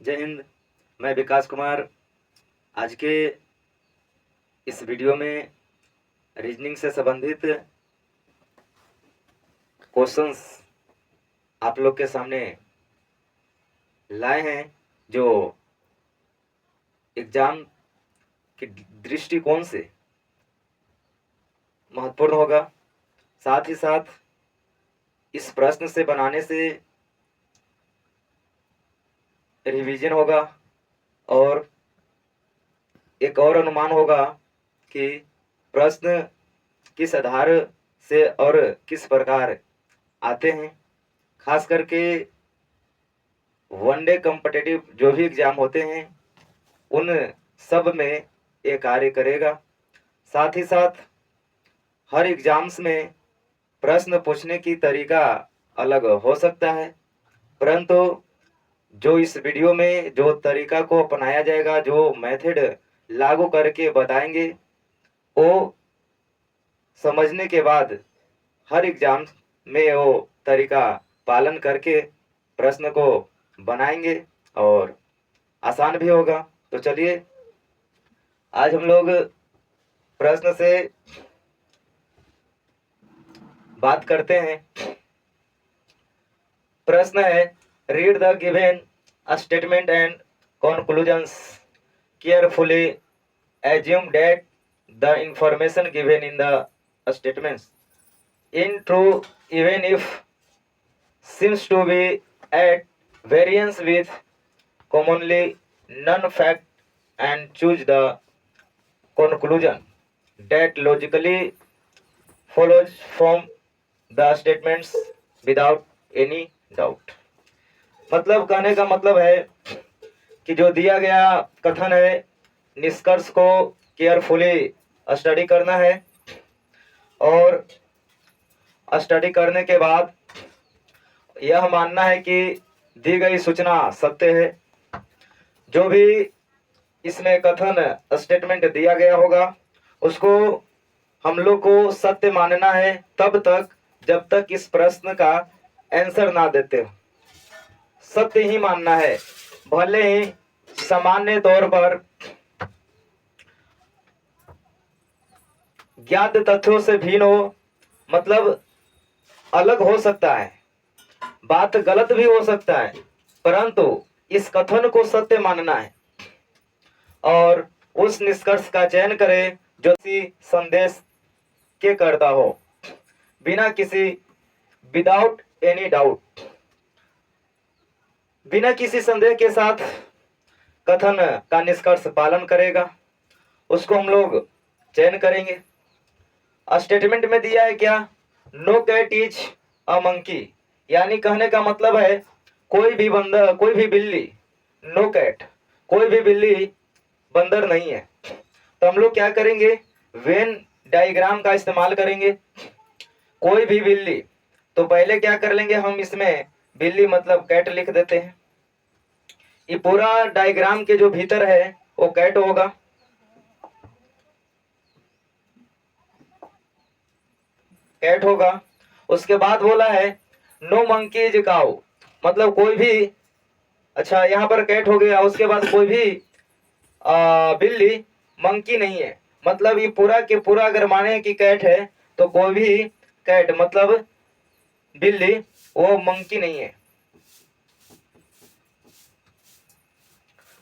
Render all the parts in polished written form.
जय हिंद। मैं विकास कुमार। आज के इस वीडियो में रीजनिंग से संबंधित क्वेश्चंस आप लोग के सामने लाए हैं, जो एग्जाम के दृष्टिकोण से महत्वपूर्ण होगा। साथ ही साथ इस प्रश्न से बनाने से रिवीजन होगा और एक और अनुमान होगा कि प्रश्न किस आधार से और किस प्रकार आते हैं। खास करके वनडे कॉम्पिटिटिव जो भी एग्जाम होते हैं उन सब में ये कार्य करेगा। साथ ही साथ हर एग्जाम्स में प्रश्न पूछने की तरीका अलग हो सकता है, परंतु जो इस वीडियो में जो तरीका को अपनाया जाएगा, जो मेथड लागू करके बताएंगे, वो समझने के बाद हर एग्जाम में वो तरीका पालन करके प्रश्न को बनाएंगे और आसान भी होगा। तो चलिए आज हम लोग प्रश्न से बात करते हैं। प्रश्न है, read the given statement and conclusions carefully. Assume that the information given in the statements in true even if seems to be at variance with commonly known fact, and choose the conclusion that logically follows from the statements without any doubt। मतलब कहने का मतलब है कि जो दिया गया कथन है, निष्कर्ष को केयरफुली स्टडी करना है और स्टडी करने के बाद यह मानना है कि दी गई सूचना सत्य है। जो भी इसमें कथन स्टेटमेंट दिया गया होगा उसको हम लोग को सत्य मानना है तब तक जब तक इस प्रश्न का आंसर ना देते हो। सत्य ही मानना है, भले ही सामान्य तौर पर ज्ञात तथ्यों से भिन्न हो, मतलब अलग हो सकता है, बात गलत भी हो सकता है, परंतु इस कथन को सत्य मानना है और उस निष्कर्ष का चयन करें जो किसी संदेश के करता हो, बिना किसी विदाउट एनी डाउट, बिना किसी संदेह के साथ कथन का निष्कर्ष पालन करेगा, उसको हम लोग चयन करेंगे। स्टेटमेंट में दिया है क्या, no cat is a monkey, यानी कहने का मतलब है कोई भी बंदर, कोई भी बिल्ली, नो कैट, कोई भी बिल्ली बंदर नहीं है। तो हम लोग क्या करेंगे, वेन डायग्राम का इस्तेमाल करेंगे। कोई भी बिल्ली, तो पहले क्या कर लेंगे हम, इसमें बिल्ली मतलब कैट लिख देते हैं। ये पूरा डायग्राम के जो भीतर है वो कैट होगा। कैट होगा। उसके बाद बोला है नो मंकी इज काऊ, मतलब कोई भी, अच्छा यहाँ पर कैट हो गया। उसके बाद कोई भी बिल्ली मंकी नहीं है, मतलब ये पूरा के पूरा अगर माने कि कैट है तो कोई भी कैट मतलब बिल्ली वो मंकी नहीं है।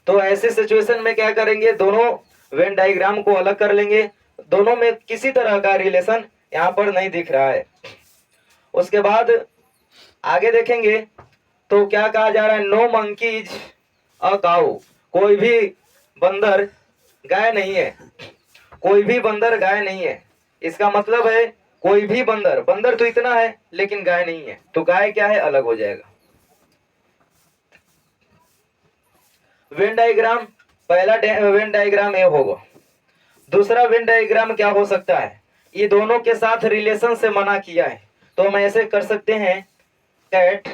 तो ऐसे सिचुएशन में क्या करेंगे, दोनों वेन डायग्राम को अलग कर लेंगे। दोनों में किसी तरह का रिलेशन यहाँ पर नहीं दिख रहा है। उसके बाद आगे देखेंगे तो क्या कहा जा रहा है, नो मंकीज अ काऊ, कोई भी बंदर गाय नहीं है, कोई भी बंदर गाय नहीं है। इसका मतलब है कोई भी बंदर, बंदर तो इतना है लेकिन गाय नहीं है, तो गाय क्या है अलग हो जाएगा। वेन डायग्राम, पहला वेन डायग्राम ये होगा। दूसरा वेन डायग्राम क्या हो सकता है, ये दोनों के साथ रिलेशन से मना किया है, तो हम ऐसे कर सकते हैं, कैट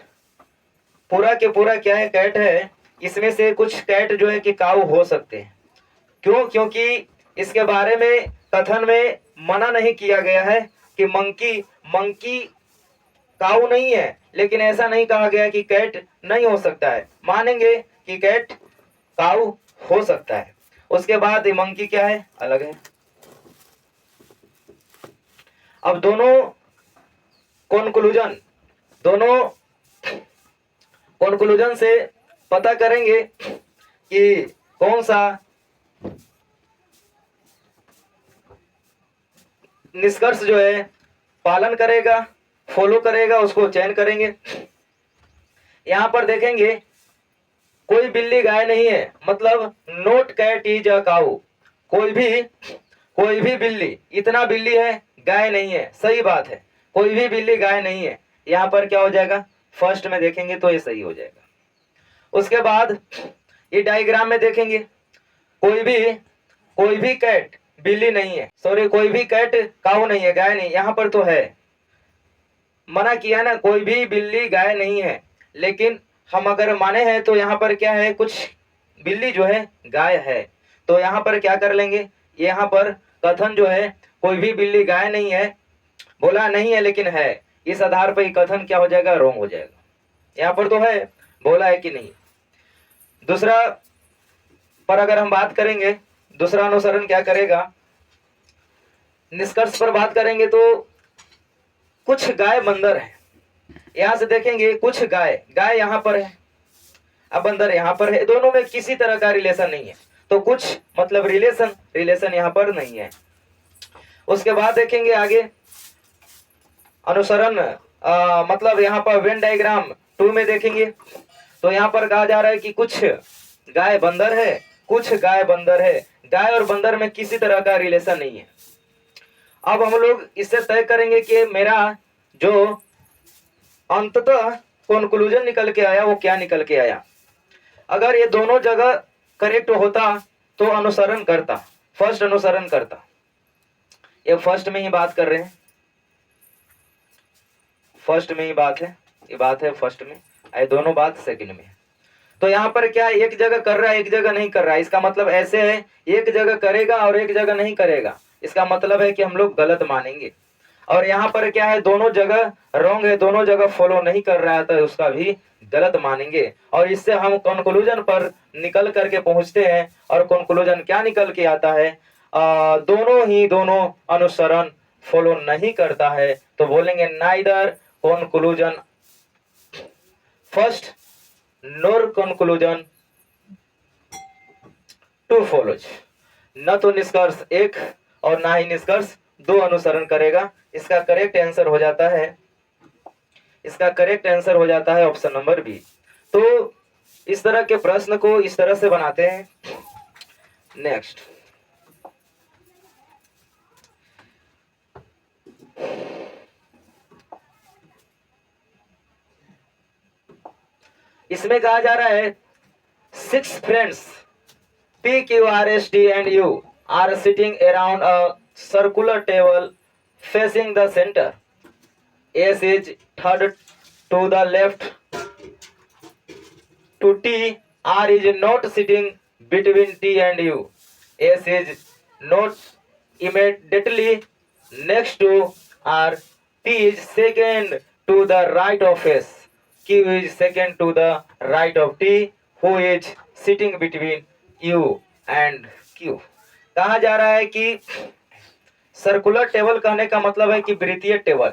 पूरा के पूरा क्या है, कैट है, इसमें से कुछ कैट जो है कि काऊ हो सकते हैं। क्यों, क्योंकि इसके बारे में कथन में मना नहीं किया गया है कि मंकी, मंकी काऊ नहीं है, लेकिन ऐसा नहीं कहा गया कि कैट नहीं हो सकता है। मानेंगे कि कैट काऊ हो सकता है। उसके बाद मंकी क्या है, अलग है। अब दोनों कॉन्क्लूजन से पता करेंगे कि कौन सा निष्कर्ष जो है पालन करेगा, फॉलो करेगा, उसको चयन करेंगे। यहां पर देखेंगे कोई बिल्ली गाय नहीं है, मतलब नोट कैट इज अ काऊ। कोई भी बिल्ली, इतना बिल्ली है गाय नहीं है, सही बात है, कोई भी बिल्ली गाय नहीं है। यहां पर क्या हो जाएगा, फर्स्ट में देखेंगे तो ये सही हो जाएगा। उसके बाद ये डायग्राम में देखेंगे कोई भी कैट बिल्ली नहीं है, सॉरी कोई भी कैट काऊ नहीं है, गाय नहीं, यहां पर तो है, मना किया ना, कोई भी बिल्ली गाय नहीं है। लेकिन हम अगर माने हैं तो यहाँ पर क्या है, कुछ बिल्ली जो है गाय है, तो यहाँ पर क्या कर लेंगे, यहाँ पर कथन जो है कोई भी बिल्ली गाय नहीं है, बोला नहीं है लेकिन है, इस आधार पर कथन क्या हो जाएगा, रॉन्ग हो जाएगा। यहाँ पर तो है, बोला है कि नहीं। दूसरा पर अगर हम बात करेंगे, दूसरा अनुसरण क्या करेगा, निष्कर्ष पर बात करेंगे तो कुछ गाय बंदर है। यहां से देखेंगे कुछ गाय यहां पर है, अब बंदर यहां पर है, दोनों में किसी तरह का रिलेशन नहीं है, तो कुछ मतलब रिलेशन यहां पर नहीं है। उसके बाद देखेंगे आगे अनुसरण, मतलब यहाँ पर वेन डायग्राम 2 में देखेंगे तो यहाँ पर कहा जा रहा है कि कुछ गाय बंदर है, गाय और बंदर में किसी तरह का रिलेशन नहीं है। अब हम लोग इससे तय करेंगे कि मेरा जो अंततः कंक्लूजन निकल के आया वो क्या निकल के आया। अगर ये दोनों जगह करेक्ट होता तो अनुसरण करता, फर्स्ट अनुसरण करता। ये फर्स्ट में ही बात कर रहे हैं, फर्स्ट में ही बात है, ये बात है फर्स्ट में, ये दोनों बात सेकंड में। तो यहाँ पर क्या एक जगह कर रहा है एक जगह नहीं कर रहा है, इसका मतलब ऐसे है एक जगह करेगा और एक जगह नहीं करेगा, इसका मतलब है कि हम लोग गलत मानेंगे। और यहाँ पर क्या है, दोनों जगह रॉन्ग है, दोनों जगह फॉलो नहीं कर रहा है, तो उसका भी गलत मानेंगे। और इससे हम कंक्लूजन पर निकल करके पहुंचते हैं, और कंक्लूजन क्या निकल के आता है, दोनों अनुसरण फॉलो नहीं करता है, तो बोलेंगे नाइदर कंक्लूजन फर्स्ट नोर कंक्लूजन टू फॉलोज, न तो निष्कर्ष एक और ना ही निष्कर्ष दो अनुसरण करेगा। इसका करेक्ट आंसर हो जाता है ऑप्शन नंबर बी। तो इस तरह के प्रश्न को इस तरह से बनाते हैं। नेक्स्ट, इसमें कहा जा रहा है 6 friends P, Q, R, S, T and U are sitting around a circular table facing the center. S is third to the left to T. R is not sitting between T and U. S is not immediately next to R. T is second to the right of S. Q is second to the right of T, who is sitting between U and Q. कहा जा रहा है कि circular table कहने का मतलब है कि वृत्तीय टेबल,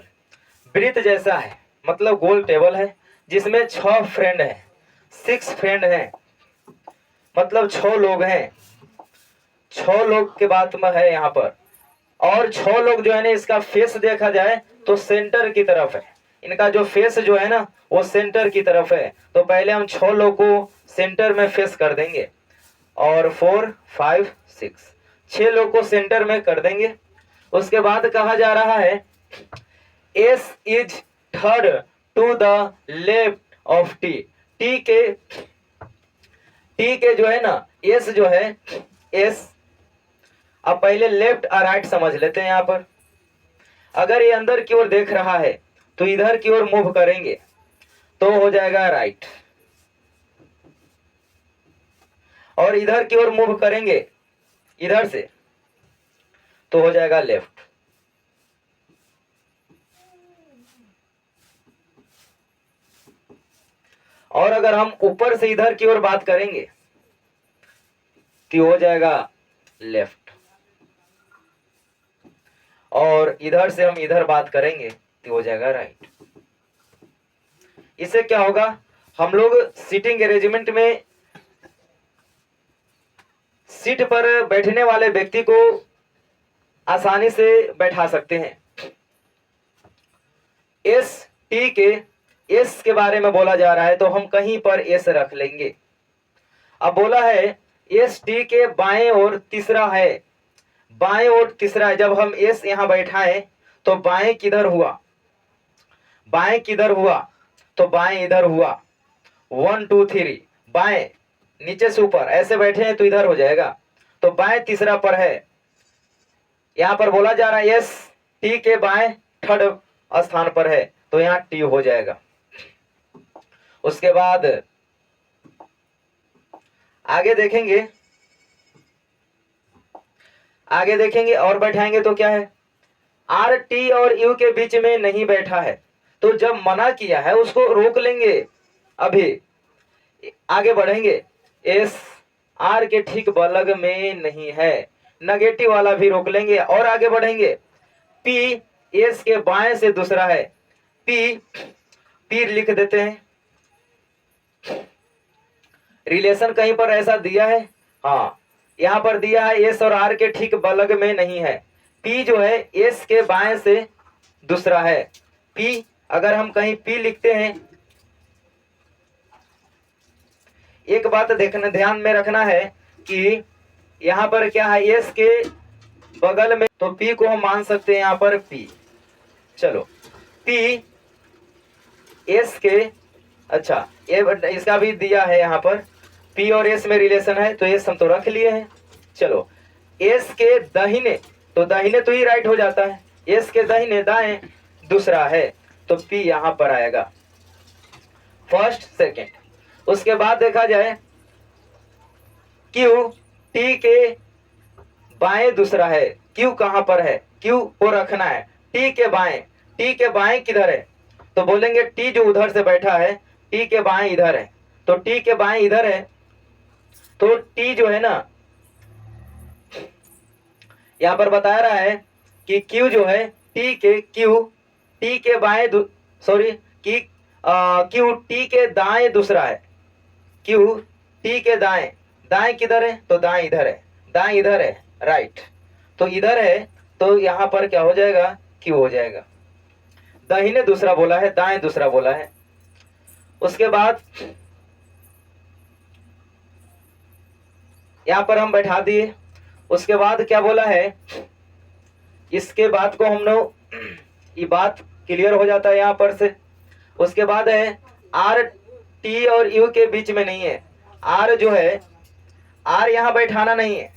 वृत्त जैसा है, मतलब गोल टेबल है, जिसमें 6 फ्रेंड है, 6 फ्रेंड है, मतलब 6 लोग हैं, 6 लोग के बात में है यहाँ पर। और 6 लोग जो है ना, इसका फेस देखा जाए तो सेंटर की तरफ है, इनका जो फेस जो है ना वो सेंटर की तरफ है। तो पहले हम 6 लोग को सेंटर में फेस कर देंगे, और 4, 5, 6 लोग को सेंटर में कर देंगे। उसके बाद कहा जा रहा है S is third to the left of T। T के जो है ना, S जो है, S अब पहले लेफ्ट और राइट समझ लेते हैं। यहाँ पर अगर ये अंदर की ओर देख रहा है तो इधर की ओर मूव करेंगे तो हो जाएगा राइट, और इधर की ओर मूव करेंगे इधर से तो हो जाएगा लेफ्ट। और अगर हम ऊपर से इधर की ओर बात करेंगे तो हो जाएगा लेफ्ट, और इधर से हम इधर बात करेंगे तो हो जाएगा राइट। इससे क्या होगा, हम लोग सीटिंग अरेंजमेंट में सीट पर बैठने वाले व्यक्ति को आसानी से बैठा सकते हैं। एस टी के एस के बारे में बोला जा रहा है तो हम कहीं पर एस रख लेंगे। अब बोला है एस टी के बाएं और तीसरा है, बाएं और तीसरा है। जब हम एस यहां बैठाएं तो बाएं किधर हुआ, बाएं किधर हुआ, तो बाएं इधर हुआ। 1 2 3 बाएं नीचे से ऊपर ऐसे बैठे हैं तो इधर हो जाएगा, तो बाएं तीसरा पर है। यहां पर बोला जा रहा है एस टी के बाएं थर्ड स्थान पर है तो यहां टी हो जाएगा। उसके बाद आगे देखेंगे, आगे देखेंगे और बैठाएंगे तो क्या है, आर टी और यू के बीच में नहीं बैठा है तो जब मना किया है उसको रोक लेंगे। अभी आगे बढ़ेंगे, एस आर के ठीक बगल में नहीं है, नेगेटिव वाला भी रोक लेंगे और आगे बढ़ेंगे। पी एस के बाएं से दूसरा है, पी पी लिख देते हैं। रिलेशन कहीं पर ऐसा दिया है, हाँ यहां पर दिया है एस और आर के ठीक बगल में नहीं है। पी जो है एस के बाएं से दूसरा है। पी अगर हम कहीं पी लिखते हैं, एक बात देखना ध्यान में रखना है कि यहां पर क्या है एस के बगल में, तो पी को हम मान सकते हैं यहां पर पी। चलो पी एस के, अच्छा इसका भी दिया है यहां पर, पी और एस में रिलेशन है तो एस हम तो रख लिए हैं। चलो एस के दाहिने, तो दाहिने तो ही राइट हो जाता है, एस के दाहिने दाएं दूसरा है तो पी यहां पर आएगा फर्स्ट सेकंड। उसके बाद देखा जाए क्यू टी के बाएं दूसरा है, क्यू कहां पर है, क्यू को रखना है टी के बाएं। टी के बाएं किधर है, तो बोलेंगे टी जो उधर से बैठा है टी के बाएं इधर है, तो टी के बाएं इधर है तो टी जो है ना, यहां पर बता रहा है कि क्यू जो है क्यू टी के बाएं सॉरी कि क्यू टी के दाएं दूसरा है, क्यू टी के दाएं, दाएं किधर है, तो दाएं इधर है, दाएं इधर है राइट, तो इधर है तो यहां पर क्या हो जाएगा, क्यू हो जाएगा। दाहिने दूसरा बोला है, दाएं दूसरा बोला है। उसके बाद यहां पर हम बैठा दिए। उसके बाद क्या बोला है, इसके बाद को हम लोग ये बात क्लियर हो जाता है यहां पर से। उसके बाद है आर टी और यू के बीच में नहीं है, आर जो है आर यहां बैठाना नहीं है,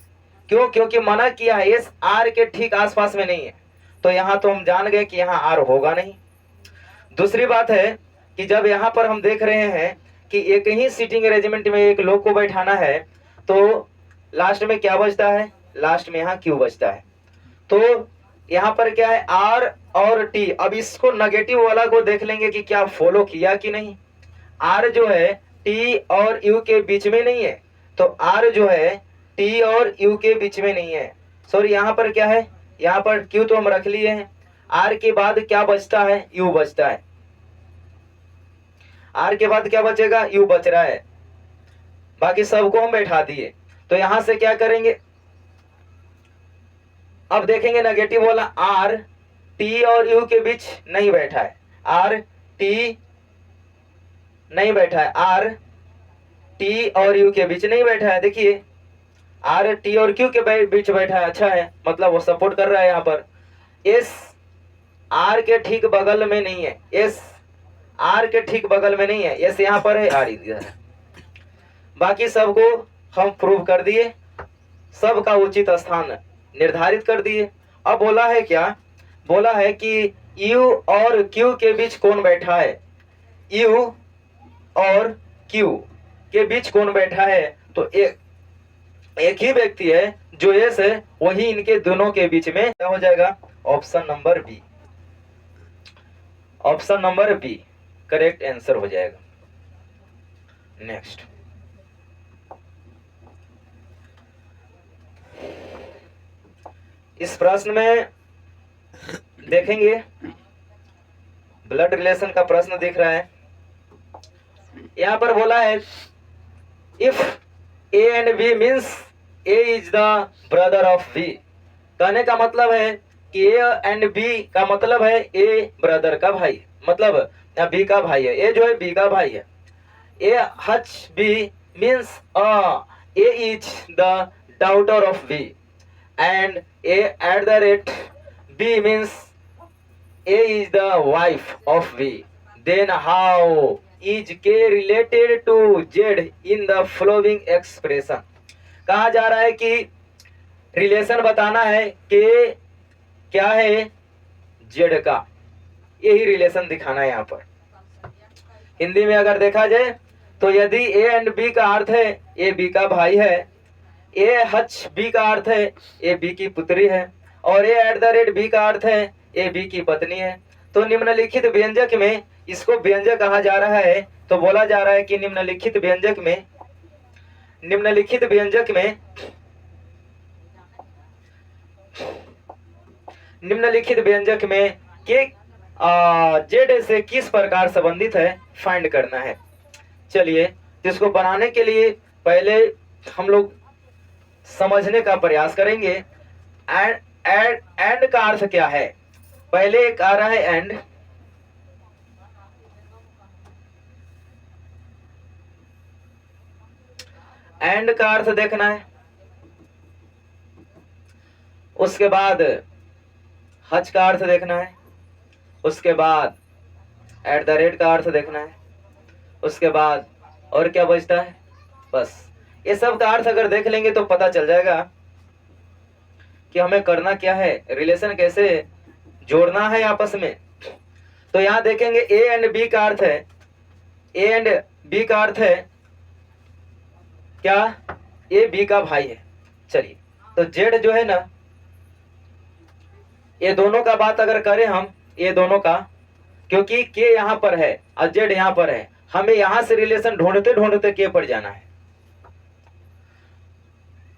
क्यों, क्योंकि मना किया है इस आर के ठीक आसपास में नहीं है, तो यहां तो हम जान गए कि यहां आर होगा नहीं। दूसरी बात है कि जब यहां पर हम देख रहे हैं कि एक ही सीटिंग अरेंजमेंट में एक लोग को बैठाना है तो लास्ट में क्या बचता है, लास्ट में यहाँ क्यू बचता है, तो यहाँ पर क्या है आर और टी। अब इसको नेगेटिव वाला को देख लेंगे कि क्या फॉलो किया कि नहीं। आर जो है टी और यू के बीच में नहीं है, तो आर जो है टी और यू के बीच में नहीं है। सॉरी यहाँ पर क्या है, यहाँ पर क्यू तो हम रख लिए हैं, आर के बाद क्या बचता है, यू बचता है। आर के बाद क्या बचेगा, यू बच रहा है, बाकी सबको हम बैठा दिए। तो यहां से क्या करेंगे, अब देखेंगे नेगेटिव वाला आर टी और यू के बीच नहीं बैठा है, आर टी नहीं बैठा है, आर टी और यू के बीच नहीं बैठा है। देखिए आर टी और क्यू के बीच बैठा है, अच्छा है, मतलब वो सपोर्ट कर रहा है। यहाँ पर एस आर के ठीक बगल में नहीं है, एस आर के ठीक बगल में नहीं है, एस यहाँ पर है, आर इधर है। बाकी सबको हम प्रूव कर दिए, सबका उचित स्थान निर्धारित कर दिए। अब बोला है क्या, बोला है कि U और Q के बीच कौन बैठा है, U और Q के बीच कौन बैठा है, तो एक ही व्यक्ति है जो एस है, वही इनके दोनों के बीच में क्या हो जाएगा, option number B, option number B correct answer हो जाएगा। नेक्स्ट, इस प्रश्न में देखेंगे, ब्लड रिलेशन का प्रश्न दिख रहा है। यहां पर बोला है if A and B means A is the brother of B. कहने का मतलब है कि ए एंड बी का मतलब है ए ब्रदर का भाई, मतलब बी का भाई है, ए जो है बी का भाई है। ए हच B means A is the daughter of B and A at the rate B means A is the wife of V. Then how is K related to Z in the following expression? कहा जा रहा है कि relation बताना है K क्या है Z का, यही रिलेशन दिखाना है यहाँ पर। हिंदी में अगर देखा जाए तो यदि A एंड B का अर्थ है A B का भाई है, A हच B का अर्थ है A B की पुत्री है, और A eight the rate B का अर्थ है ए बी की पत्नी है, तो निम्नलिखित व्यंजक में इसको व्यंजक कहा जा रहा है। तो बोला जा रहा है कि निम्नलिखित व्यंजक में के जेड से किस प्रकार संबंधित है फाइंड करना है। चलिए, जिसको बनाने के लिए पहले हम लोग समझने का प्रयास करेंगे। एंड का अर्थ क्या है, पहले एक आ रहा है एंड का अर्थ देखना है, उसके बाद हज का अर्थ देखना है, उसके बाद एट द रेट का अर्थ देखना है, उसके बाद और क्या बचता है, बस ये सब का अर्थ अगर देख लेंगे तो पता चल जाएगा कि हमें करना क्या है, रिलेशन कैसे जोड़ना है आपस में। तो यहां देखेंगे ए एंड बी का अर्थ है, ए एंड बी का अर्थ है क्या, ए बी का भाई है। चलिए, तो जेड जो है ना, ये दोनों का बात अगर करें हम, ये दोनों का, क्योंकि के यहां पर है और जेड यहां पर है, हमें यहां से रिलेशन ढूंढते ढूंढते के पर जाना है।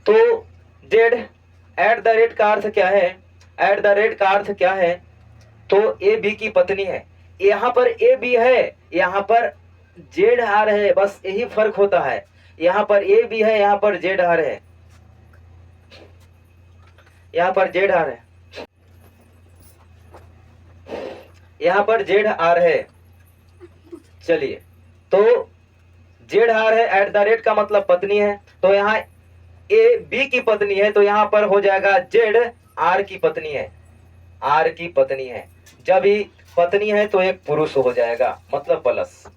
तो जेड एट द रेट का अर्थ क्या है, एट द रेट का अर्थ क्या है, तो ए बी की पत्नी है। यहाँ पर ए बी है, यहाँ पर जेड आर है, बस यही फर्क होता है। यहाँ पर ए बी है, यहाँ पर जेड आर है, यहाँ पर जेड आर है, यहाँ पर जेड आर है। चलिए, तो जेड आर है, एट द रेट का मतलब पत्नी है, तो यहाँ ए बी की पत्नी है, तो यहाँ पर हो जाएगा जेड आर की पत्नी है, आर की पत्नी है। जब ही पत्नी है तो एक पुरुष हो जाएगा, मतलब प्लस।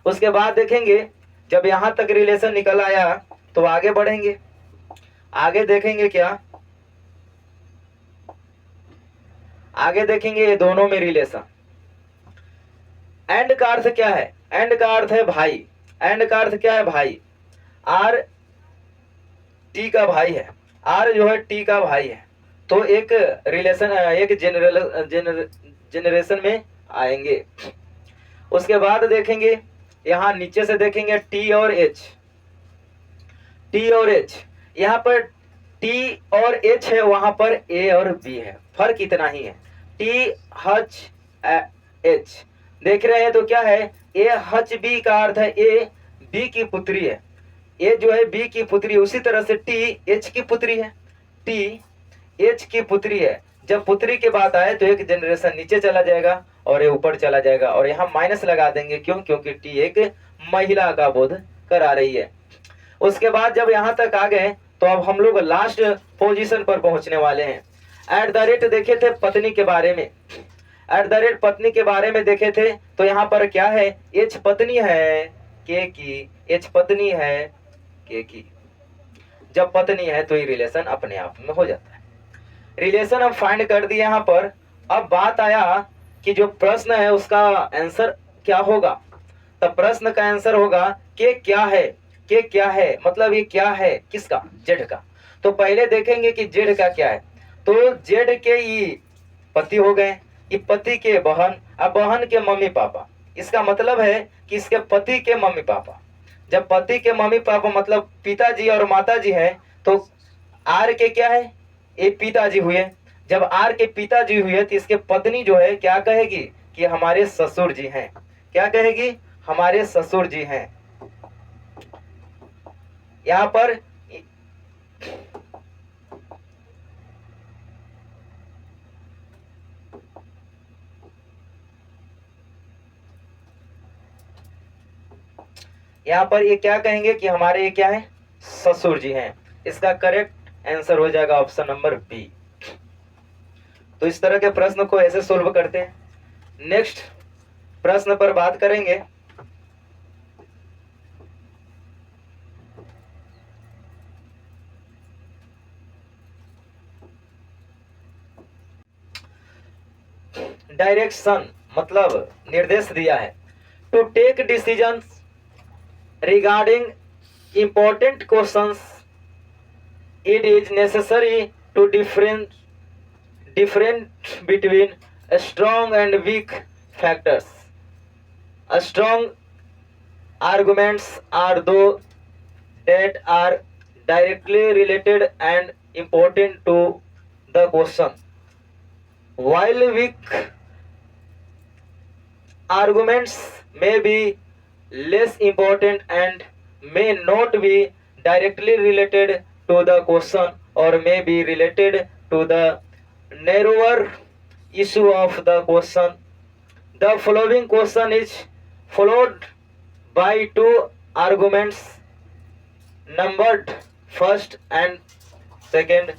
उसके बाद देखेंगे, जब यहां तक रिलेशन निकल आया तो आगे बढ़ेंगे, आगे देखेंगे क्या, आगे देखेंगे ये दोनों में रिलेशन। एंड का अर्थ क्या है, एंड का अर्थ है भाई, एंड का अर्थ क्या है भाई, आर टी का भाई है, आर जो है टी का भाई है, तो एक रिलेशन, एक जेनरेशन में आएंगे। उसके बाद देखेंगे, यहाँ नीचे से देखेंगे टी और एच, टी और एच, यहाँ पर टी और एच है, वहां पर ए और बी है, फर्क इतना ही है। टी हच एच देख रहे हैं तो क्या है, ए हच बी का अर्थ है ए बी की पुत्री है, ए जो है बी की पुत्री, उसी तरह से टी एच की पुत्री है, टी एच की पुत्री है। जब पुत्री की बात आए तो एक जनरेशन नीचे चला जाएगा और ये ऊपर चला जाएगा, और यहाँ माइनस लगा देंगे, क्यों, क्योंकि टी एक महिला का बोध करा रही है। उसके बाद जब यहाँ तक आ गए तो अब हम लोग लास्ट पोजीशन पर पहुंचने वाले हैं। एट द रेट देखे थे पत्नी के बारे में, एट द रेट पत्नी के बारे में देखे थे, तो यहाँ पर क्या है, एच पत्नी है के की, एच पत्नी है के की। जब पत्नी है तो ये रिलेशन अपने आप में हो जाता है। रिलेशन अब फाइंड कर दिया यहाँ पर। अब बात आया कि जो प्रश्न है उसका आंसर क्या होगा। तब प्रश्न का आंसर होगा के क्या है, के क्या है, मतलब ये क्या है किसका, जेड का। तो पहले देखेंगे कि जेड का क्या है। तो जेड के ये पति हो गए, ये पति के बहन, अब बहन के मम्मी पापा, इसका मतलब है कि इसके पति के मम्मी पापा। जब पति के मम्मी पापा मतलब पिताजी और माताजी है तो आर के क्या है, ये पिताजी हुए। जब आर के पिताजी हुए तो इसके पत्नी जो है क्या कहेगी कि हमारे ससुर जी हैं। क्या कहेगी, हमारे ससुर जी हैं। यहाँ पर ये क्या कहेंगे कि हमारे ये क्या है, ससुर जी हैं। इसका करेक्ट आंसर हो जाएगा ऑप्शन नंबर बी। तो इस तरह के प्रश्न को ऐसे सोल्व करते हैं। नेक्स्ट प्रश्न पर बात करेंगे। डायरेक्शन मतलब निर्देश दिया है। To take decisions regarding important questions, it is necessary to different between strong and weak factors. Strong arguments are those that are directly related and important to the question, while weak arguments may be less important and may not be directly related to the question or may be related to the narrower issue of the question. The following question is followed by two arguments numbered first and second.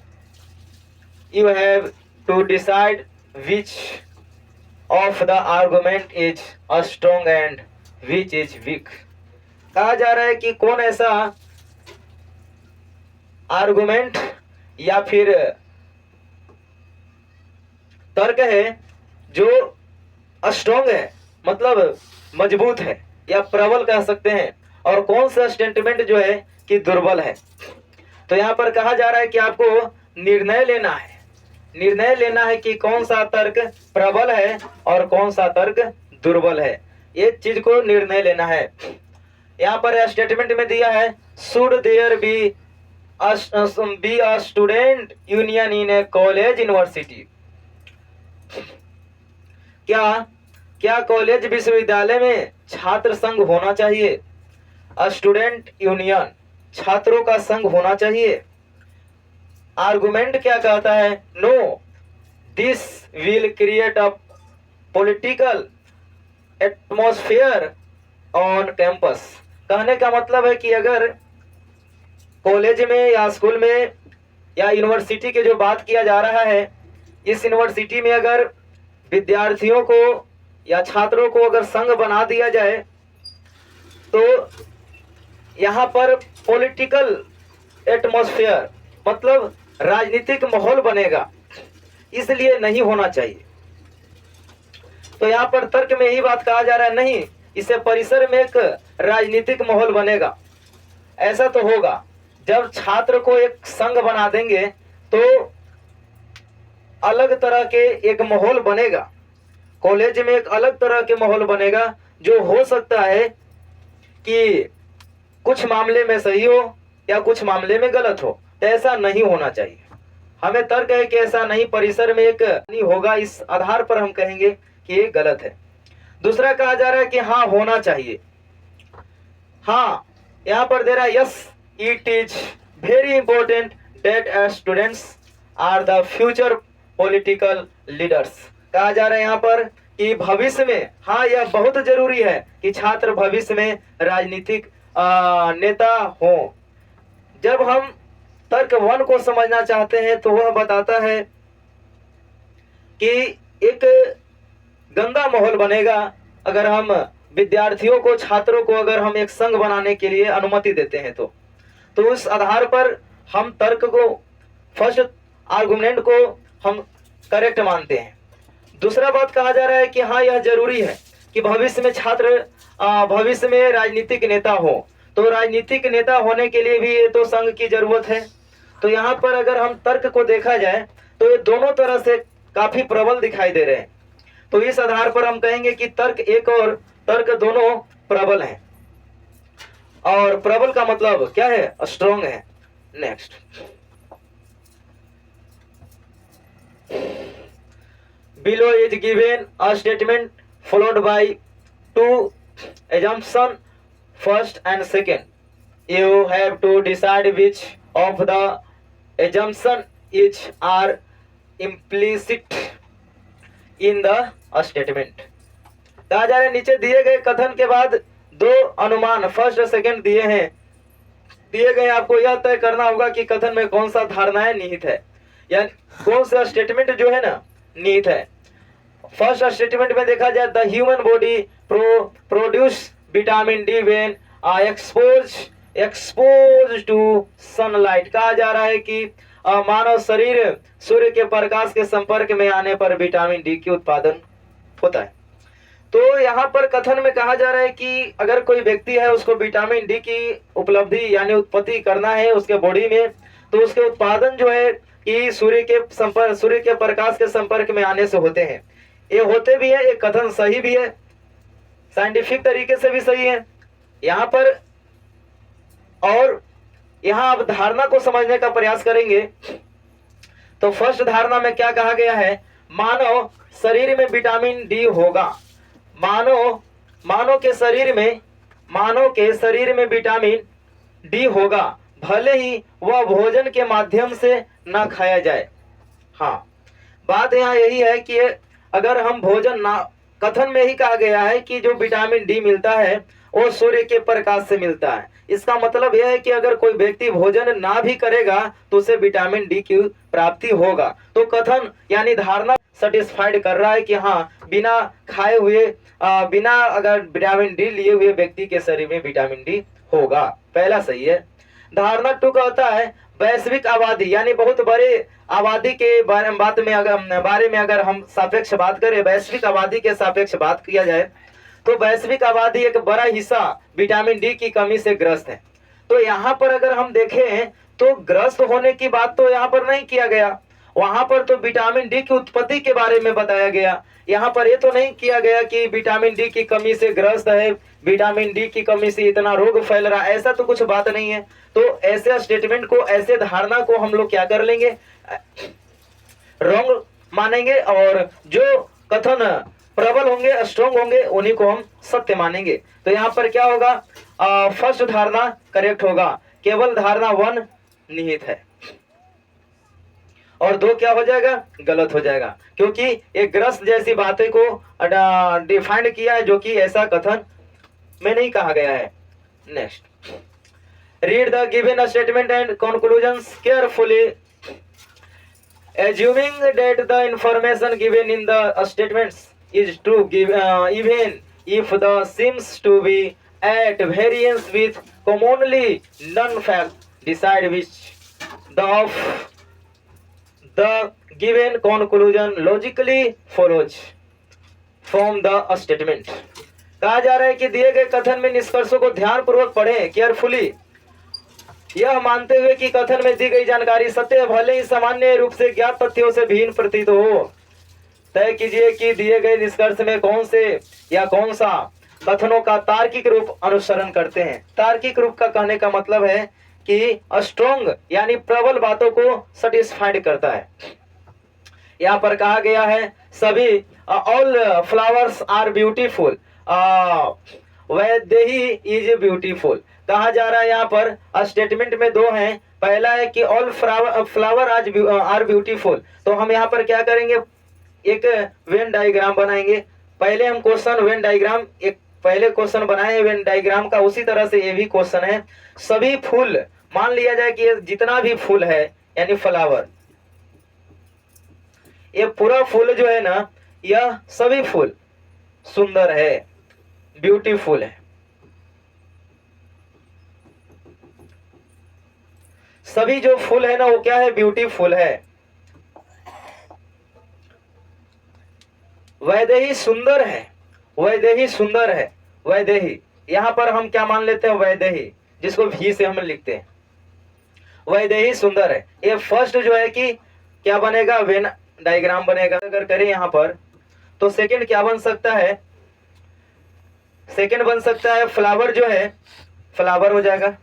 You have to decide which of the argument is a strong and which is weak. कहा जा रहा है कि कौन ऐसा argument या फिर तर्क है जो स्ट्रॉन्ग है मतलब मजबूत है या प्रबल कह सकते हैं, और कौन सा स्टेटमेंट जो है कि दुर्बल है। तो यहाँ पर कहा जा रहा है कि आपको निर्णय लेना है कि कौन सा तर्क प्रबल है और कौन सा तर्क दुर्बल है। ये चीज को निर्णय लेना है। यहाँ पर स्टेटमेंट में दिया है should there be a student union in a college university. क्या कॉलेज विश्वविद्यालय में छात्र संघ होना चाहिए। स्टूडेंट यूनियन छात्रों का संघ होना चाहिए। आर्गुमेंट क्या कहता है, no this will create a political atmosphere on campus. कहने का मतलब है कि अगर कॉलेज में या स्कूल में या यूनिवर्सिटी की जो बात किया जा रहा है, इस यूनिवर्सिटी में अगर विद्यार्थियों को या छात्रों को अगर संघ बना दिया जाए तो यहाँ पर पॉलिटिकल एटमॉस्फेयर मतलब राजनीतिक माहौल बनेगा, इसलिए नहीं होना चाहिए। तो यहाँ पर तर्क में यही बात कहा जा रहा है, नहीं, इससे परिसर में एक राजनीतिक माहौल बनेगा। ऐसा तो होगा जब छात्र को एक संघ बना देंगे तो अलग तरह के एक माहौल बनेगा, कॉलेज में एक अलग तरह के माहौल बनेगा जो हो सकता है कि कुछ मामले में सही हो या कुछ मामले में गलत हो। तो ऐसा नहीं होना चाहिए। हमें तर्क है कि ऐसा नहीं, परिसर में एक नहीं होगा, इस आधार पर हम कहेंगे कि ये गलत है। दूसरा कहा जा रहा है कि हाँ होना चाहिए। हाँ यहाँ पर दे रहा है yes it is very important that students are the future political leaders. कहा जा रहा है यहाँ पर कि भविष्य में, हाँ यह बहुत जरूरी है कि छात्र भविष्य में राजनीतिक नेता हो। जब हम तर्क 1 को समझना चाहते हैं तो वह बताता है कि एक गंदा माहौल बनेगा अगर हम विद्यार्थियों को, छात्रों को अगर हम एक संघ बनाने के लिए अनुमति देते हैं तो उस आधार पर हम तर्क को, फर्स्ट आर्गुमेंट को हम करेक्ट मानते हैं। दूसरा बात कहा जा रहा है कि हाँ यह जरूरी है कि भविष्य में छात्र भविष्य में राजनीतिक नेता हो। तो राजनीतिक नेता होने के लिए भी ये तो संघ की जरूरत है। तो यहाँ पर अगर हम तर्क को देखा जाए तो ये दोनों तरह से काफी प्रबल दिखाई दे रहे हैं। तो इस आधार पर हम कहेंगे कि तर्क 1 और तर्क दोनों प्रबल हैं। और प्रबल का मतलब क्या है? स्ट्रॉन्ग है। Next, below is given a statement followed by two assumption, first and second. You have to decide which of the assumption is are implicit in the statement. कहा जा रहा है नीचे दिए गए कथन के बाद दो अनुमान फर्स्ट और सेकंड दिए हैं, दिए गए आपको यह तय करना होगा कि कथन में कौन सा धारणाएं निहित है, यानी कौन सा स्टेटमेंट जो है ना निहित है। फर्स्ट स्टेटमेंट में देखा जाए the human body produce vitamin D when expose to sunlight. कहा जा रहा है कि मानव शरीर सूर्य के प्रकाश के संपर्क में आने पर विटामिन डी की उत्पादन होता है। तो यहाँ पर कथन में कहा जा रहा है कि अगर कोई व्यक्ति है उसको विटामिन डी की उपलब्धि यानी उत्पत्ति करना है उसके बॉडी में, तो उसके उत्पादन जो है कि सूर्य के प्रकाश के संपर्क में आने से होते हैं। ये होते भी है, ये कथन सही भी है, साइंटिफिक तरीके से भी सही है यहाँ पर। और यहाँ आप धारणा को समझने का प्रयास करेंगे तो फर्स्ट धारणा में क्या कहा गया है? मानव शरीर में विटामिन डी होगा। मानव के शरीर में विटामिन डी होगा, भले ही वह भोजन के माध्यम से ना खाया जाए। हाँ, बात यहाँ यही है कि अगर हम भोजन ना, कथन में ही कहा गया है कि जो विटामिन डी मिलता है वो सूर्य के प्रकाश से मिलता है। इसका मतलब यह है कि अगर कोई व्यक्ति भोजन ना भी करेगा तो उसे विटामिन डी की प्राप्ति होगा। तो कथन यानी धारणा सेटिस्फाइड कर रहा है कि हाँ, बिना खाए हुए बिना अगर विटामिन डी लिए हुए व्यक्ति के शरीर में विटामिन डी होगा। पहला सही है। धारणा 2 कहता है वैश्विक आबादी यानी बहुत बड़े आबादी के बारे में अगर हम सापेक्ष बात करें, वैश्विक आबादी के सापेक्ष बात किया जाए तो वैश्विक आबादी एक बड़ा हिस्सा विटामिन डी की कमी से ग्रस्त है। तो यहाँ पर अगर हम देखें तो ग्रस्त होने की बात तो यहाँ पर नहीं किया गया, वहां पर तो विटामिन डी की उत्पत्ति के बारे में बताया गया। यहाँ पर ये तो नहीं किया गया कि विटामिन डी की कमी से ग्रस्त है, विटामिन डी की कमी से इतना रोग फैल रहा है, ऐसा तो कुछ बात नहीं है। तो ऐसे स्टेटमेंट को, ऐसे धारणा को हम लोग क्या कर लेंगे? रॉन्ग मानेंगे, और जो कथन प्रबल होंगे, स्ट्रॉन्ग होंगे, उन्हीं को हम सत्य मानेंगे। तो यहाँ पर क्या होगा? फर्स्ट धारणा करेक्ट होगा, केवल धारणा 1 निहित है और 2 क्या हो जाएगा? गलत हो जाएगा, क्योंकि एक ग्रस्त जैसी बातें को डिफाइंड किया है जो कि ऐसा कथन में नहीं कहा गया है। Next, read the given statement and conclusions carefully, assuming that the information given in the statements is true, even if the seems to be at variance with commonly known fact, decide which of the given conclusion logically follows from the statement। कहा जा रहा है कि दिए गए कथन में निष्कर्षों को ध्यानपूर्वक पढ़ें, केयरफुली, यह मानते हुए कि कथन में दी गई जानकारी सत्य भले ही सामान्य रूप से ज्ञात तथ्यों से भिन्न प्रतीत हो। तय कीजिए कि दिए गए निष्कर्ष में कौन से या कौन सा कथनों का तार्किक रूप अनुसरण करते हैं। तार्किक रूप का कहने का मतलब है कि स्ट्रॉन्ग यानी प्रबल बातों को सेटिस्फाइड करता है। यहाँ पर कहा गया है सभी all flowers are beautiful, Vaidehi is beautiful. कहा जा रहा है यहाँ पर स्टेटमेंट में 2 हैं। पहला है कि ऑल फ्लावर आर ब्यूटीफुल। तो हम यहाँ पर क्या करेंगे? एक वेन डायग्राम बनाएंगे। पहले हम क्वेश्चन वेन डायग्राम, एक पहले क्वेश्चन बनाए वेन डायग्राम का, उसी तरह से ये भी क्वेश्चन है। सभी फूल, मान लिया जाए कि जितना भी फूल है यानी फ्लावर, ये पूरा फूल जो है ना, यह सभी फूल सुंदर है, ब्यूटीफुल है। सभी जो फूल है ना वो क्या है? ब्यूटीफुल है। वैदेही सुंदर है, वैदेही सुंदर है, वैदेही, यहाँ पर हम क्या मान लेते हैं? वैदेही, जिसको भी से हम लिखते हैं, वैदेही सुंदर है। ये फर्स्ट जो है कि क्या बनेगा? वेन डायग्राम बनेगा। अगर करें यहाँ पर तो सेकंड क्या बन सकता है? सेकंड बन सकता है फ्लावर जो है फ्लावर हो जाएगा,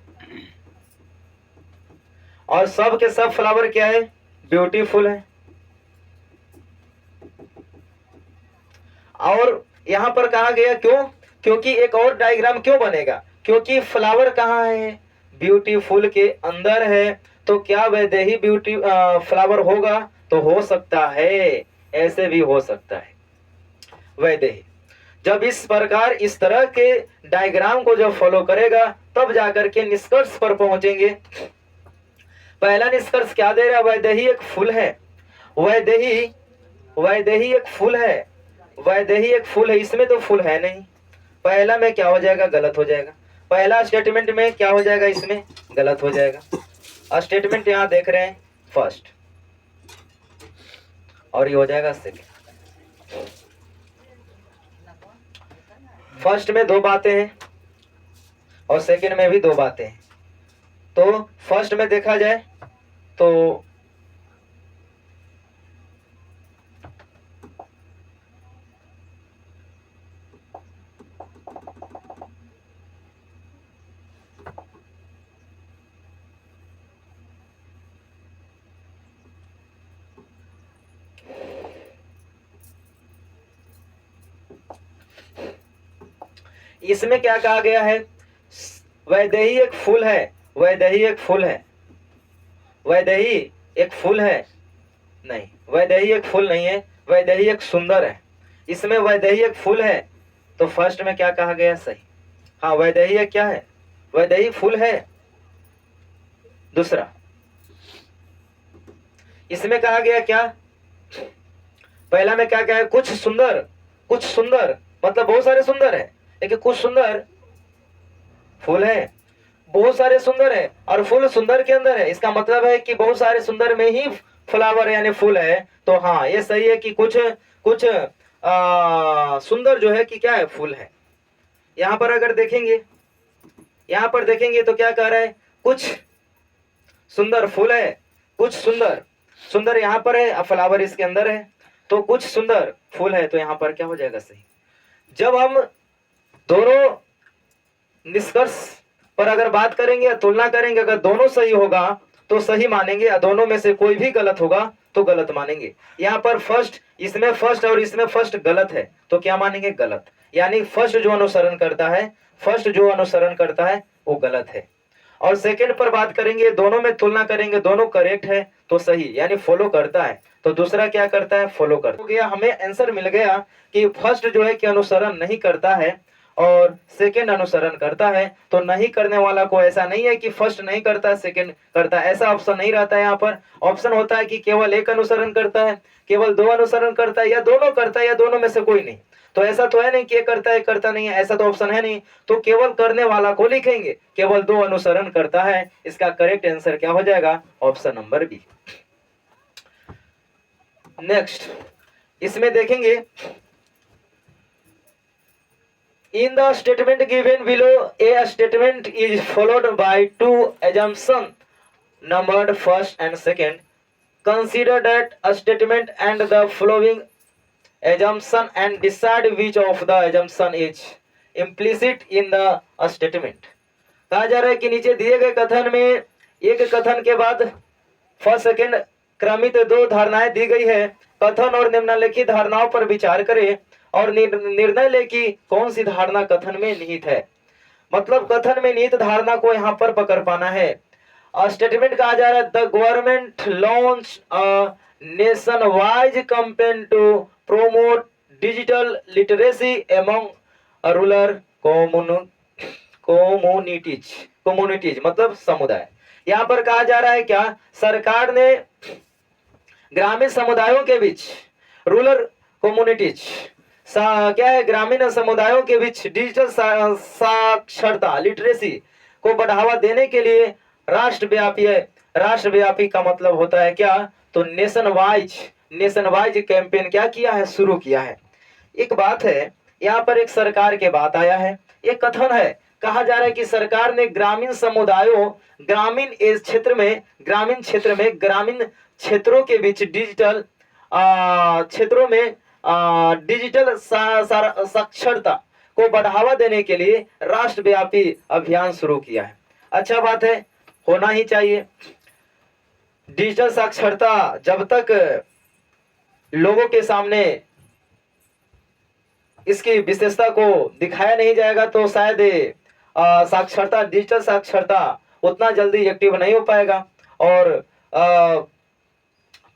और सब के सब फ्लावर क्या है, ब्यूटीफुल है। और यहां पर कहा गया क्यों, क्योंकि एक और डायग्राम क्यों बनेगा, क्योंकि फ्लावर कहाँ है, ब्यूटीफुल के अंदर है। तो क्या वैदेही ब्यूटी फ्लावर होगा, तो हो सकता है, ऐसे भी हो सकता है वैदेही। जब इस प्रकार इस तरह के डायग्राम को जब फॉलो करेगा तब जाकर के निष्कर्ष पर पहुंचेंगे। पहला निष्कर्ष क्या दे रहा है, वैदेही एक फूल है, वैदेही वैदेही एक फूल है, वैदेही एक फूल है, इसमें तो फूल है नहीं। पहला में क्या हो जाएगा, गलत हो जाएगा। पहला स्टेटमेंट में क्या हो जाएगा, इसमें गलत हो जाएगा। स्टेटमेंट यहां देख रहे हैं फर्स्ट, और ये हो जाएगा सेकेंड। फर्स्ट में दो बातें हैं और सेकेंड में भी दो बातें हैं। तो फर्स्ट में देखा जाए तो इसमें क्या कहा गया है, वैदेही एक फूल है, वैदेही एक फूल है, वैदेही एक फूल है, नहीं वैदेही एक फूल नहीं है, वैदेही एक सुंदर है। इसमें वैदेही एक फूल है, तो फर्स्ट में क्या कहा गया, सही। हाँ वैदेही एक क्या है, वैदेही फूल है। दूसरा इसमें कहा गया क्या, पहला में क्या क्या है, कुछ सुंदर, कुछ सुंदर मतलब बहुत सारे सुंदर है, लेकिन कुछ सुंदर फूल है, बहुत सारे सुंदर है और फूल सुंदर के अंदर है। इसका मतलब है कि बहुत सारे सुंदर में ही फ्लावर यानी फूल है। तो हाँ ये सही है कि कुछ कुछ सुंदर जो है कि क्या है, फूल है। यहां पर अगर देखेंगे, यहां पर देखेंगे तो क्या कह रहा है, कुछ सुंदर फूल है, कुछ सुंदर, सुंदर यहां पर है, फ्लावर इसके अंदर है, तो कुछ सुंदर फूल है, तो यहां पर क्या हो जाएगा, सही। जब हम दोनों निष्कर्ष पर अगर बात करेंगे, तुलना करेंगे, अगर दोनों सही होगा तो सही मानेंगे, या दोनों में से कोई भी गलत होगा तो गलत मानेंगे। यहाँ पर फर्स्ट, इसमें फर्स्ट और इसमें फर्स्ट गलत है, तो क्या मानेंगे, गलत। यानी फर्स्ट जो अनुसरण करता है, फर्स्ट जो अनुसरण करता है वो गलत है। और सेकंड पर बात करेंगे, दोनों में तुलना करेंगे, दोनों करेक्ट है तो सही, यानी फॉलो करता है। तो दूसरा क्या करता है, फॉलो करता है। हो गया, हमें आंसर मिल गया कि फर्स्ट जो है कि अनुसरण नहीं करता है और सेकंड अनुसरण करता है। तो नहीं करने वाला को ऐसा नहीं है कि फर्स्ट नहीं करता सेकंड करता है, ऐसा ऑप्शन नहीं रहता है। यहाँ पर ऑप्शन होता है कि केवल एक अनुसरण करता है, केवल दो अनुसरण करता है, या दोनों करता है, या दोनों में से कोई नहीं। तो ऐसा तो है नहीं कि ये करता है करता नहीं है, ऐसा तो ऑप्शन है नहीं। तो केवल करने वाला को लिखेंगे, केवल दो अनुसरण करता है। इसका करेक्ट आंसर क्या हो जाएगा, ऑप्शन नंबर बी। नेक्स्ट इसमें देखेंगे, in the statement given below a statement is followed by two assumptions numbered first and second. Consider that a statement and the following assumption and decide which of the assumption is implicit in the statement. कहा जा रहा है कि नीचे दिए गए कथन में एक कथन के बाद फर्स्ट सेकेंड क्रमित दो धारणाएं दी गई है। कथन और निम्नलिखित धारणाओं पर विचार करें और निर्णय ले कि कौन सी धारणा कथन में निहित है। मतलब कथन में निहित धारणा को यहाँ पर पकड़ पाना है। स्टेटमेंट कहा जा रहा है, the government launch a nationwide campaign to promote digital literacy among rural communities मतलब समुदाय। यहाँ पर कहा जा रहा है क्या, सरकार ने ग्रामीण समुदायों के बीच, रूरल कम्युनिटीज क्या है, ग्रामीण समुदायों के बीच डिजिटल साक्षरता लिटरेसी को बढ़ावा देने के लिए राष्ट्रव्यापी है। राष्ट्रव्यापी का मतलब होता है क्या, तो नेशन वाइज कैंपेन क्या किया है, शुरू किया है। एक बात है, यहाँ पर एक सरकार के बात आया है, एक कथन है, कहा जा रहा है कि सरकार ने ग्रामीण समुदायों, ग्रामीण क्षेत्रों के बीच डिजिटल क्षेत्रों में डिजिटल साक्षरता को बढ़ावा देने के लिए राष्ट्रव्यापी अभियान शुरू किया है। अच्छा बात है, होना ही चाहिए। डिजिटल साक्षरता जब तक लोगों के सामने इसकी विशेषता को दिखाया नहीं जाएगा तो शायद साक्षरता, डिजिटल साक्षरता उतना जल्दी एक्टिव नहीं हो पाएगा और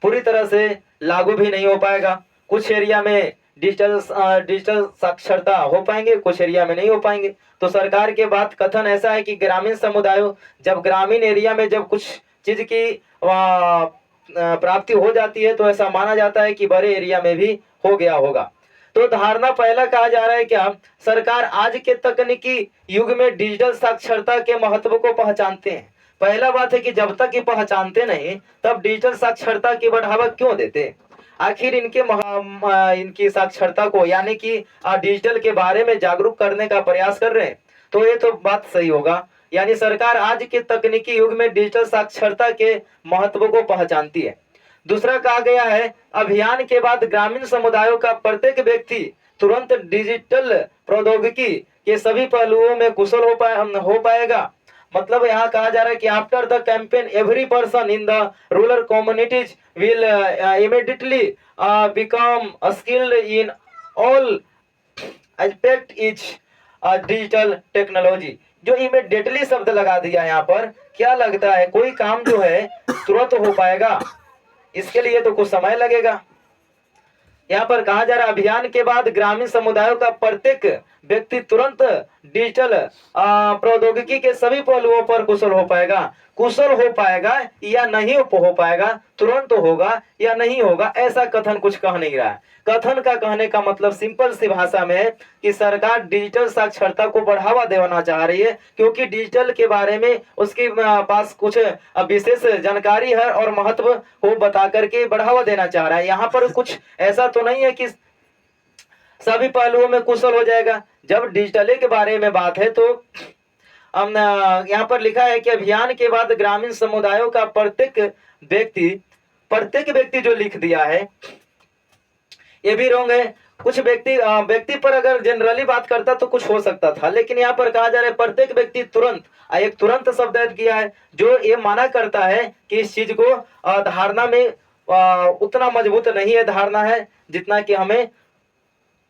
पूरी तरह से लागू भी नहीं हो पाएगा। कुछ एरिया में डिजिटल साक्षरता हो पाएंगे, कुछ एरिया में नहीं हो पाएंगे। तो सरकार के बात कथन ऐसा है कि ग्रामीण समुदायों, जब ग्रामीण एरिया में जब कुछ चीज की प्राप्ति हो जाती है तो ऐसा माना जाता है कि बड़े एरिया में भी हो गया होगा। तो धारणा पहला कहा जा रहा है क्या, सरकार आज के तकनीकी युग में डिजिटल साक्षरता के महत्व को पहचानते हैं। पहला बात है कि जब तक ये पहचानते नहीं तब डिजिटल साक्षरता की बढ़ावा क्यों देते। आखिर इनकी साक्षरता को यानी कि डिजिटल के बारे में जागरूक करने का प्रयास कर रहे हैं, तो ये तो बात सही होगा। यानी सरकार आज के तकनीकी युग में डिजिटल साक्षरता के महत्व को पहचानती है। दूसरा कहा गया है, अभियान के बाद ग्रामीण समुदायों का प्रत्येक व्यक्ति तुरंत डिजिटल प्रौद्योगिकी के सभी पहलुओं में कुशल हो पाएगा। मतलब यहाँ कहा जा रहा है कि after the campaign every person in the rural communities will immediately become skilled in all aspect is digital technology. जो इमीडिएटली शब्द लगा दिया यहाँ पर, क्या लगता है कोई काम जो है तुरंत हो पाएगा, इसके लिए तो कुछ समय लगेगा। यहाँ पर कहा जा रहा है अभियान के बाद ग्रामीण समुदायों का प्रत्येक व्यक्ति तुरंत डिजिटल प्रौद्योगिकी के सभी पहलुओं पर कुशल हो पाएगा। कुशल हो पाएगा या नहीं हो पाएगा, तुरंत होगा या नहीं होगा, ऐसा कथन कुछ कह नहीं रहा है। कथन का कहने का मतलब सिंपल सी भाषा में है कि सरकार डिजिटल साक्षरता को बढ़ावा देना चाह रही है, क्योंकि डिजिटल के बारे में उसके पास कुछ विशेष जानकारी है और महत्व को बता करके बढ़ावा देना चाह रहा है। यहाँ पर कुछ ऐसा तो नहीं है कि सभी पहलुओं में कुशल हो जाएगा। जब डिजिटल के बारे में बात है तो यहाँ पर लिखा है कि अभियान के बाद ग्रामीण समुदायों का प्रत्येक व्यक्ति जो लिख दिया है ये भी रॉन्ग है। कुछ व्यक्ति पर अगर जनरली बात करता तो कुछ हो सकता था, लेकिन यहाँ पर कहा जा रहा है प्रत्येक व्यक्ति तुरंत, एक तुरंत शब्द ऐड किया है जो ये माना करता है कि इस चीज को धारणा में उतना मजबूत नहीं है धारणा है जितना कि हमें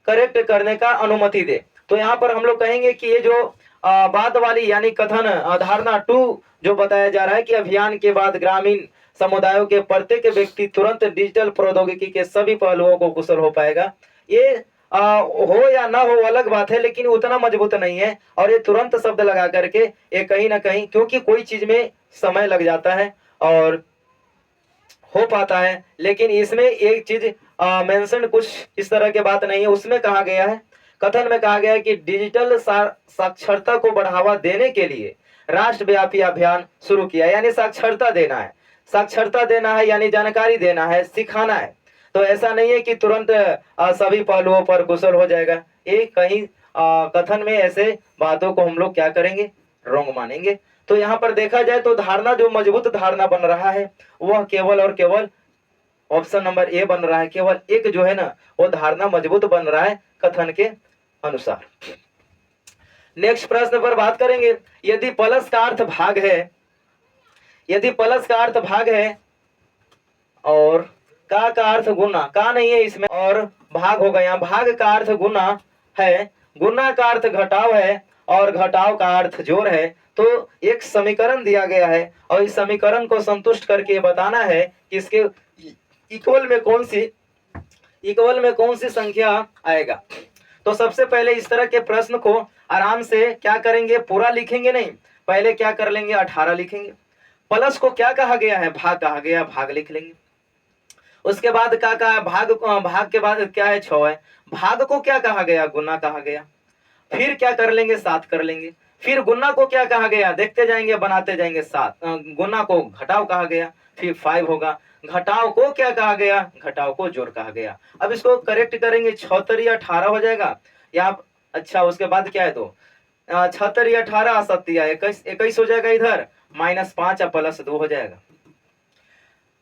करेक्ट करने का अनुमति दे। तो यहाँ पर हम लोग कहेंगे कि ये जो बाद वाली यानी कथन धारणा 2 जो बताया जा रहा है कि अभियान के बाद ग्रामीण समुदायों के प्रत्येक व्यक्ति तुरंत डिजिटल प्रौद्योगिकी के सभी पहलुओं को कुशल हो पाएगा, ये हो या ना हो अलग बात है, लेकिन उतना मजबूत नहीं है। और ये तुरंत शब्द लगा करके ये कहीं ना कहीं, क्योंकि कोई चीज में समय लग जाता है और हो पाता है, लेकिन इसमें एक चीज मेंशन कुछ इस तरह के बात नहीं है। उसमें कहा गया है, कथन में कहा गया है कि डिजिटल साक्षरता को बढ़ावा देने के लिए राष्ट्रव्यापी अभियान शुरू किया, यानी साक्षरता देना है। साक्षरता देना है यानी जानकारी देना है, सिखाना है। तो ऐसा नहीं है कि तुरंत सभी पहलुओं पर कुशल हो जाएगा। ये कहीं कथन में ऐसे बातों को हम लोग क्या करेंगे, रॉन्ग मानेंगे। तो यहाँ पर देखा जाए तो धारणा जो मजबूत धारणा बन रहा है वह केवल और केवल ऑप्शन नंबर ए बन रहा है। केवल एक जो है ना वो धारणा मजबूत बन रहा है कथन के अनुसार। नेक्स्ट प्रश्न पर बात करेंगे, यदि प्लस का अर्थ भाग है, यदि प्लस का अर्थ भाग है और का अर्थ गुना, का नहीं है इसमें और भाग हो गया, भाग का अर्थ गुना है, गुना का अर्थ घटाव है और घटाव का अर्थ जोड़ है। तो एक समीकरण दिया गया है और इस समीकरण को संतुष्ट करके बताना है कि इसके इक्वल में कौन सी संख्या आएगा। तो सबसे पहले इस तरह के प्रश्न को आराम से क्या करेंगे, पूरा लिखेंगे नहीं, पहले क्या कर लेंगे 18 लिखेंगे। प्लस को क्या कहा गया है, भाग कहा गया, भाग लिख लेंगे। उसके बाद क्या कहा, भाग के बाद क्या है 6 है, भाग को क्या कहा गया, गुना कहा गया। फिर क्या कर लेंगे 7 कर लेंगे। फिर गुना को क्या कहा गया, देखते जाएंगे बनाते जाएंगे 7, गुना को घटाव कहा गया, फिर 5 होगा। घटाव को क्या कहा गया, घटाव को जोड़ कहा गया। अब इसको करेक्ट करेंगे 76 18 हो जाएगा यहाँ। अच्छा उसके बाद क्या है, तो 76 18 21 21 हो जाएगा, इधर -5 +2 हो जाएगा।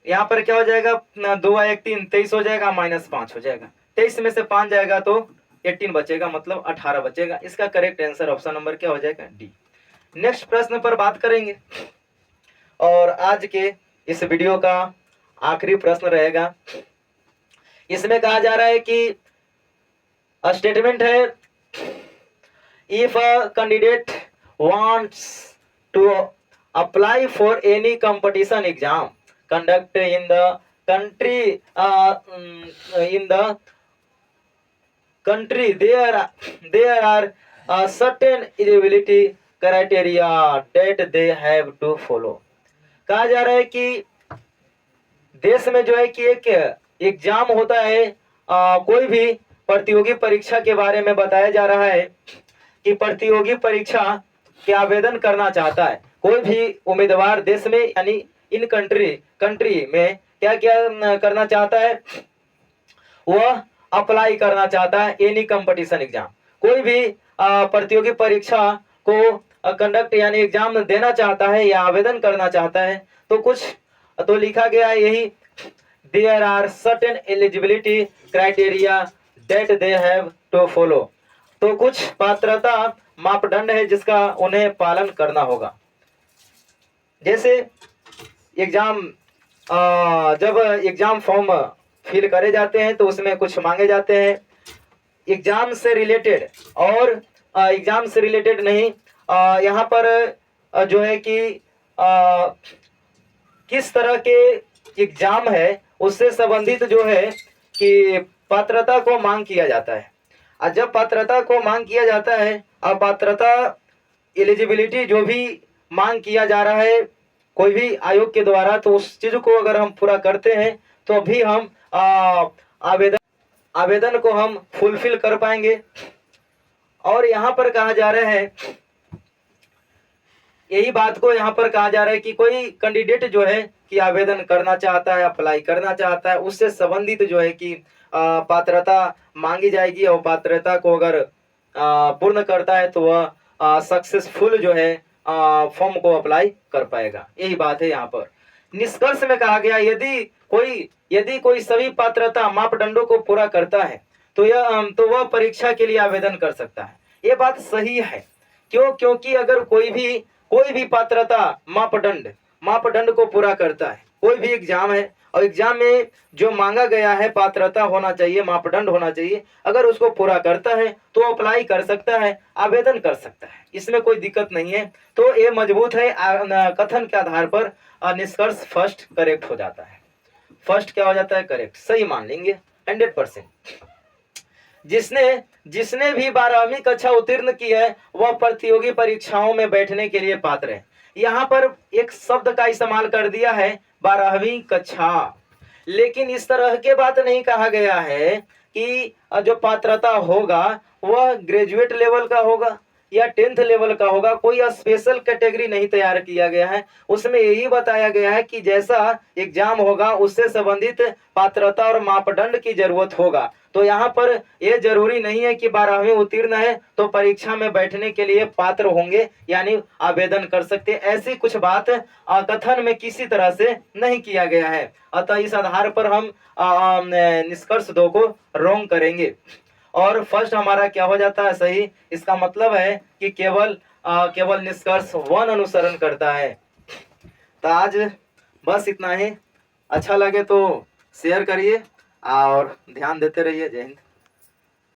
यहाँ पर क्या हो जाएगा, 2 1 3 23 हो जाएगा, -5 हो जाएगा। 23 में से 5 जाएगा तो 18 बचेगा, मतलब 18 बचेगा। इसका करेक्ट आंसर ऑप्शन नंबर क्या हो जाएगा? डी। नेक्स्ट प्रश्न पर बात करेंगे और आज के इस वीडियो का आखिरी प्रश्न रहेगा। इसमें कहा जा रहा है कि स्टेटमेंट है, if a candidate wants to apply for any competition exam conduct in the country in the country there are certain eligibility criteria that they have to follow। कहा जा रहा है कि देश में जो है कि एक एग्जाम होता है, कोई भी प्रतियोगी परीक्षा के बारे में बताया जा रहा है कि प्रतियोगी परीक्षा के आवेदन करना चाहता है कोई भी उम्मीदवार देश में, यानी इन कंट्री में क्या क्या करना चाहता है, वह अप्लाई करना चाहता है एनी कंपटीशन एग्जाम, कोई भी प्रतियोगी परीक्षा को कंडक्ट यानी एग्जाम देना चाहता है या आवेदन करना चाहता है। तो कुछ तो लिखा गया है यही, there are certain eligibility criteria that they have to follow. तो कुछ पात्रता मापदंड है जिसका उन्हें पालन करना होगा। जैसे एग्जाम, जब एग्जाम फॉर्म फिल करे जाते हैं तो उसमें कुछ मांगे जाते हैं एग्जाम से रिलेटेड, और एग्जाम से रिलेटेड नहीं, यहाँ पर जो है कि किस तरह के एग्जाम है उससे संबंधित जो है कि पात्रता को मांग किया जाता है। और जब पात्रता को मांग किया जाता है और पात्रता एलिजिबिलिटी जो भी मांग किया जा रहा है कोई भी आयोग के द्वारा, तो उस चीज को अगर हम पूरा करते हैं तो अभी हम आवेदन को हम फुलफिल कर पाएंगे। और यहाँ पर कहा जा रहा है, यही बात को यहाँ पर कहा जा रहा है कि कोई कैंडिडेट जो है कि आवेदन करना चाहता है, अप्लाई करना चाहता है, उससे संबंधित जो है कि पात्रता मांगी जाएगी और पात्रता को अगर पूर्ण करता है तो वह सक्सेसफुल जो है फॉर्म को अप्लाई कर पाएगा। यही बात है यहाँ पर। निष्कर्ष में कहा गया यदि कोई सभी पात्रता मापदंडों को पूरा करता है तो वह परीक्षा के लिए आवेदन कर सकता है। ये बात सही है। क्यों? क्योंकि अगर कोई भी पात्रता मापदंड को पूरा करता है, कोई भी एग्जाम है और एग्जाम में जो मांगा गया है पात्रता होना चाहिए, मापदंड होना चाहिए, अगर उसको पूरा करता है तो अप्लाई कर सकता है, आवेदन कर सकता है, इसमें कोई दिक्कत नहीं है। तो ये मजबूत है। कथन के आधार पर निष्कर्ष फर्स्ट करेक्ट हो जाता है। फर्स्ट क्या हो जाता है? करेक्ट, सही मान लेंगे 100%। जिसने भी 12वीं कक्षा उत्तीर्ण की है वह प्रतियोगी परीक्षाओं में बैठने के लिए पात्र है। यहाँ पर एक शब्द का इस्तेमाल कर दिया है 12वीं कक्षा, लेकिन इस तरह के बात नहीं कहा गया है कि जो पात्रता होगा वह ग्रेजुएट लेवल का होगा या 10th लेवल का होगा। कोई स्पेशल कैटेगरी नहीं तैयार किया गया है। उसमें यही बताया गया है कि जैसा एग्जाम होगा उससे संबंधित पात्रता और मापदंड की जरूरत होगा। तो यहाँ पर यह जरूरी नहीं है कि 12वीं उत्तीर्ण है तो परीक्षा में बैठने के लिए पात्र होंगे, यानी आवेदन कर सकते। ऐसी कुछ बात कथन में किसी तरह से नहीं किया गया है। अतः इस आधार पर हम निष्कर्ष 2 को रॉन्ग करेंगे और फर्स्ट हमारा क्या हो जाता है? सही। इसका मतलब है कि केवल निष्कर्ष 1 अनुसरण करता है। तो आज बस इतना ही। अच्छा लगे तो शेयर करिए और ध्यान देते रहिए। जय हिंद।